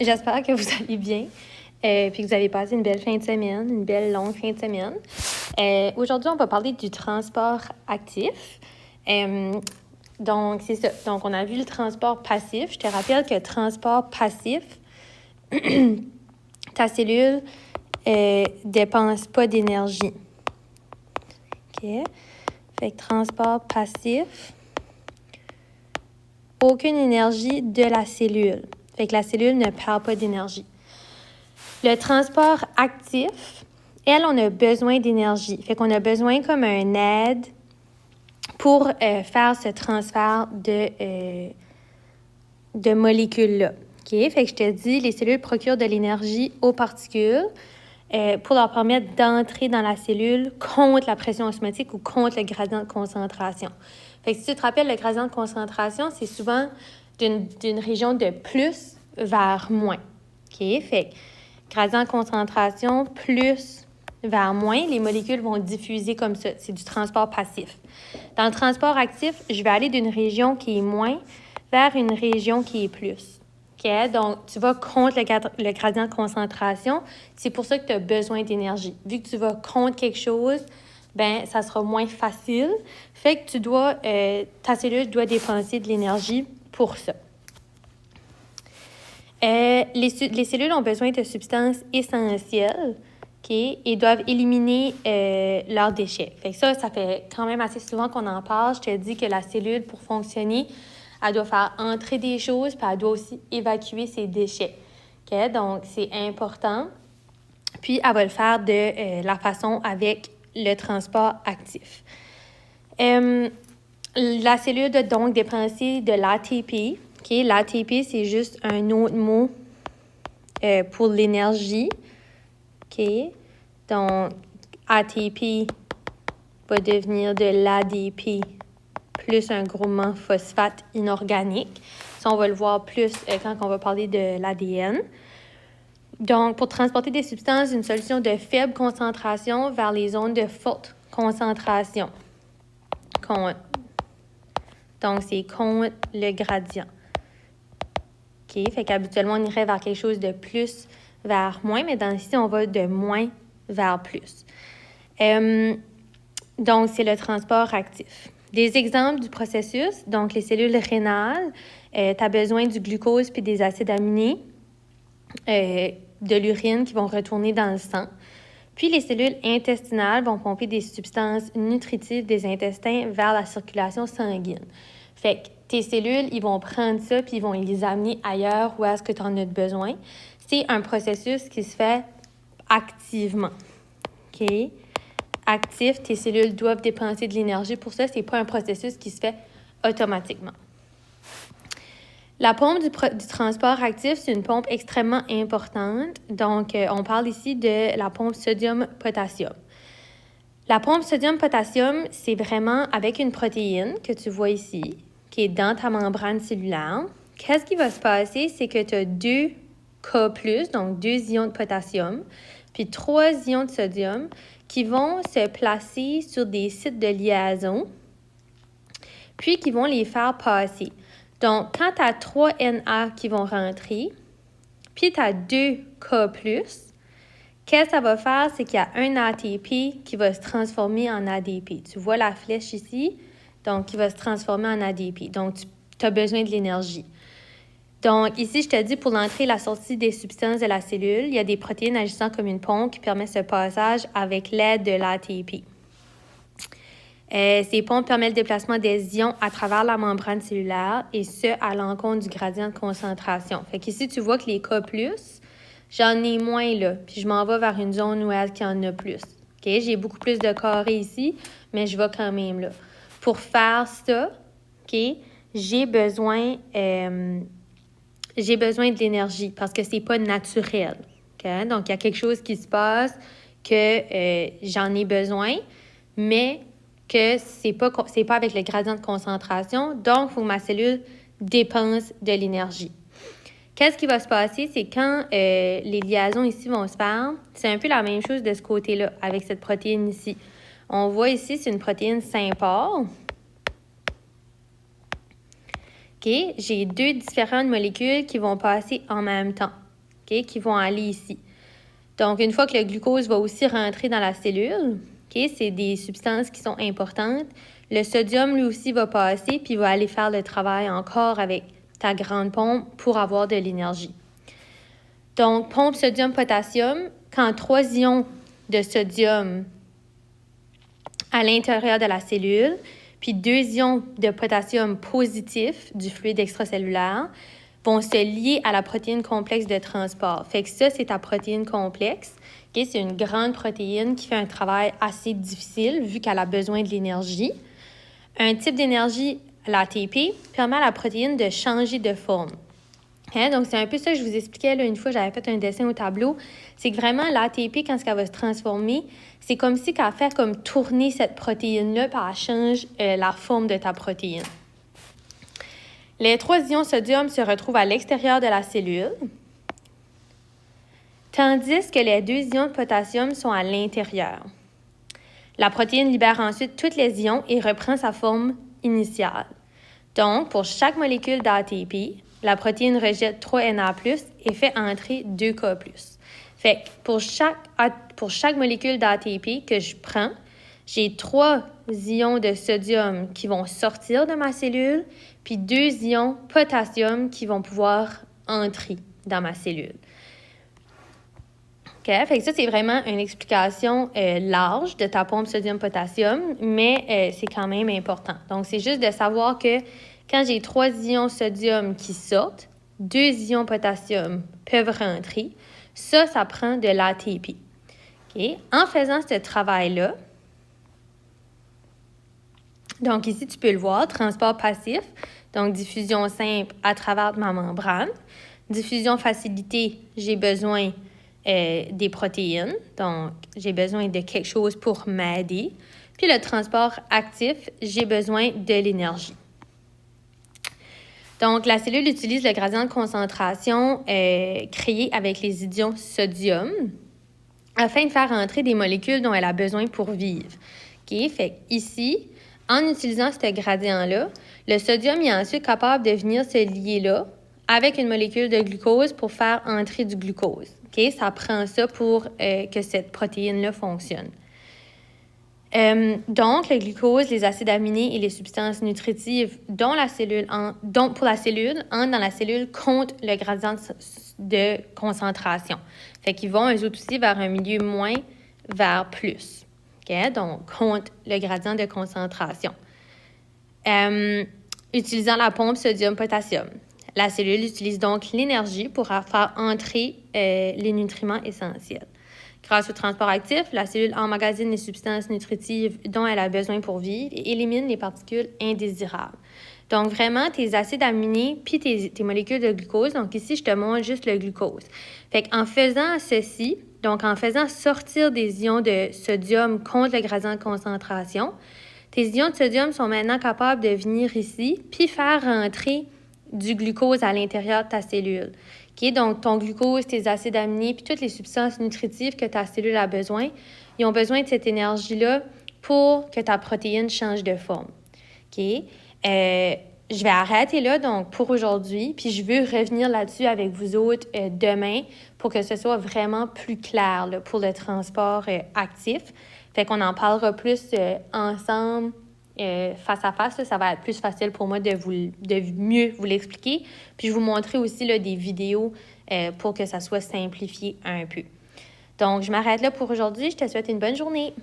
J'espère que vous allez bien, puis que vous avez passé une belle fin de semaine, une belle longue fin de semaine. Aujourd'hui, on va parler du transport actif. Donc, c'est ça. Donc, on a vu le transport passif. Je te rappelle que transport passif, ta cellule dépense pas d'énergie. OK? Fait que transport passif, aucune énergie de la cellule. Fait que la cellule ne perd pas d'énergie. Le transport actif, on a besoin d'énergie. Fait qu'on a besoin comme un aide pour faire ce transfert de molécules-là. OK? Fait que je te dis, les cellules procurent de l'énergie aux particules pour leur permettre d'entrer dans la cellule contre la pression osmotique ou contre le gradient de concentration. Fait que si tu te rappelles, le gradient de concentration, c'est souvent d'une région de plus vers moins. OK? Fait que gradient de concentration plus vers moins, les molécules vont diffuser comme ça. C'est du transport passif. Dans le transport actif, je vais aller d'une région qui est moins vers une région qui est plus. Okay? Donc, tu vas contre le gradient de concentration. C'est pour ça que tu as besoin d'énergie. Vu que tu vas contre quelque chose, ben ça sera moins facile. Fait que ta cellule doit dépenser de l'énergie pour ça. Les cellules ont besoin de substances essentielles, okay, et doivent éliminer leurs déchets. Fait que ça fait quand même assez souvent qu'on en parle. Je te dis que la cellule, pour fonctionner, elle doit faire entrer des choses, puis elle doit aussi évacuer ses déchets. Okay? Donc, c'est important. Puis, elle va le faire de la façon avec le transport actif. La cellule doit donc dépenser de l'ATP. Okay? L'ATP, c'est juste un autre mot pour l'énergie. Okay? Donc, ATP va devenir de l'ADP plus un groupement phosphate inorganique. Ça, on va le voir plus quand on va parler de l'ADN. Donc, pour transporter des substances d'une solution de faible concentration vers les zones de forte concentration. Donc, c'est contre le gradient. OK? Fait qu'habituellement, on irait vers quelque chose de plus vers moins, mais ici, on va de moins vers plus. Donc, c'est le transport actif. Des exemples du processus, donc les cellules rénales, tu as besoin du glucose puis des acides aminés, de l'urine qui vont retourner dans le sang. Puis les cellules intestinales vont pomper des substances nutritives des intestins vers la circulation sanguine. Fait que tes cellules, ils vont prendre ça puis ils vont les amener ailleurs où est-ce que tu en as besoin. C'est un processus qui se fait activement. OK? Actif, tes cellules doivent dépenser de l'énergie pour ça. Ce n'est pas un processus qui se fait automatiquement. La pompe du transport actif, c'est une pompe extrêmement importante. Donc, on parle ici de la pompe sodium-potassium. La pompe sodium-potassium, c'est vraiment avec une protéine que tu vois ici, qui est dans ta membrane cellulaire. Qu'est-ce qui va se passer? C'est que tu as 2 K+, donc 2 ions de potassium, puis 3 ions de sodium, qui vont se placer sur des sites de liaison, puis qui vont les faire passer. Donc, quand tu as 3 Na qui vont rentrer, puis tu as 2 K+, qu'est-ce que ça va faire? C'est qu'il y a un ATP qui va se transformer en ADP. Tu vois la flèche ici? Donc, qui va se transformer en ADP. Donc, tu as besoin de l'énergie. Donc, ici, je te dis, pour l'entrée et la sortie des substances de la cellule, il y a des protéines agissant comme une pompe qui permettent ce passage avec l'aide de l'ATP. Ces pompes permettent le déplacement des ions à travers la membrane cellulaire et ce, à l'encontre du gradient de concentration. Fait qu'ici, tu vois que les K+, j'en ai moins là, puis je m'en vais vers une zone où il y en a plus. Okay? J'ai beaucoup plus de carrés ici, mais je vais quand même là. Pour faire ça, okay, j'ai besoin de l'énergie parce que c'est pas naturel. Okay? Donc, il y a quelque chose qui se passe que j'en ai besoin, mais que c'est pas avec le gradient de concentration. Donc, il faut que ma cellule dépense de l'énergie. Qu'est-ce qui va se passer? C'est quand les liaisons ici vont se faire, c'est un peu la même chose de ce côté-là avec cette protéine ici. On voit ici, c'est une protéine Sympore. OK? OK? J'ai 2 différentes molécules qui vont passer en même temps, OK? Qui vont aller ici. Donc, une fois que le glucose va aussi rentrer dans la cellule, OK? C'est des substances qui sont importantes. Le sodium, lui aussi, va passer puis va aller faire le travail encore avec ta grande pompe pour avoir de l'énergie. Donc, pompe sodium-potassium, quand 3 ions de sodium à l'intérieur de la cellule, puis 2 ions de potassium positif du fluide extracellulaire vont se lier à la protéine complexe de transport. Fait que ça, c'est ta protéine complexe. Okay? C'est une grande protéine qui fait un travail assez difficile vu qu'elle a besoin de l'énergie. Un type d'énergie, l'ATP, permet à la protéine de changer de forme. Hein? Donc, c'est un peu ça que je vous expliquais là, une fois, j'avais fait un dessin au tableau. C'est que vraiment, l'ATP, quand elle va se transformer, c'est comme si qu'elle fait comme tourner cette protéine-là, puis elle change la forme de ta protéine. Les 3 ions sodium se retrouvent à l'extérieur de la cellule, tandis que les 2 ions de potassium sont à l'intérieur. La protéine libère ensuite tous les ions et reprend sa forme initiale. Donc, pour chaque molécule d'ATP, la protéine rejette 3 Na+, et fait entrer 2 K+. Fait que pour chaque molécule d'ATP que je prends, j'ai 3 ions de sodium qui vont sortir de ma cellule, puis 2 ions potassium qui vont pouvoir entrer dans ma cellule. OK? Fait que ça, c'est vraiment une explication large de ta pompe sodium-potassium, mais c'est quand même important. Donc, c'est juste de savoir que quand j'ai 3 ions sodium qui sortent, 2 ions potassium peuvent rentrer. Ça prend de l'ATP. Okay? En faisant ce travail-là, donc ici, tu peux le voir, transport passif, donc diffusion simple à travers ma membrane. Diffusion facilitée, j'ai besoin des protéines, donc j'ai besoin de quelque chose pour m'aider. Puis le transport actif, j'ai besoin de l'énergie. Donc, la cellule utilise le gradient de concentration créé avec les ions sodium afin de faire entrer des molécules dont elle a besoin pour vivre. OK? Fait ici, en utilisant ce gradient-là, le sodium est ensuite capable de venir se lier là avec une molécule de glucose pour faire entrer du glucose. OK? Ça prend ça pour que cette protéine-là fonctionne. Donc, le glucose, les acides aminés et les substances nutritives pour la cellule entrent dans la cellule contre le gradient de concentration. Fait qu'ils vont, eux autres aussi, vers un milieu moins vers plus. Okay? Donc, contre le gradient de concentration. Utilisant la pompe sodium-potassium. La cellule utilise donc l'énergie pour faire entrer les nutriments essentiels. Grâce au transport actif, la cellule emmagasine les substances nutritives dont elle a besoin pour vivre et élimine les particules indésirables. Donc, vraiment, tes acides aminés puis tes molécules de glucose. Donc, ici, je te montre juste le glucose. Fait qu'en faisant ceci, donc en faisant sortir des ions de sodium contre le gradient de concentration, tes ions de sodium sont maintenant capables de venir ici puis faire rentrer du glucose à l'intérieur de ta cellule. Okay? Donc, ton glucose, tes acides aminés, puis toutes les substances nutritives que ta cellule a besoin, ils ont besoin de cette énergie-là pour que ta protéine change de forme. Okay? Je vais arrêter là, donc, pour aujourd'hui, puis je veux revenir là-dessus avec vous autres demain pour que ce soit vraiment plus clair là, pour le transport actif. Fait qu'on en parlera plus ensemble, face à face. Là, ça va être plus facile pour moi de mieux vous l'expliquer. Puis je vais vous montrer aussi là, des vidéos pour que ça soit simplifié un peu. Donc, je m'arrête là pour aujourd'hui. Je te souhaite une bonne journée.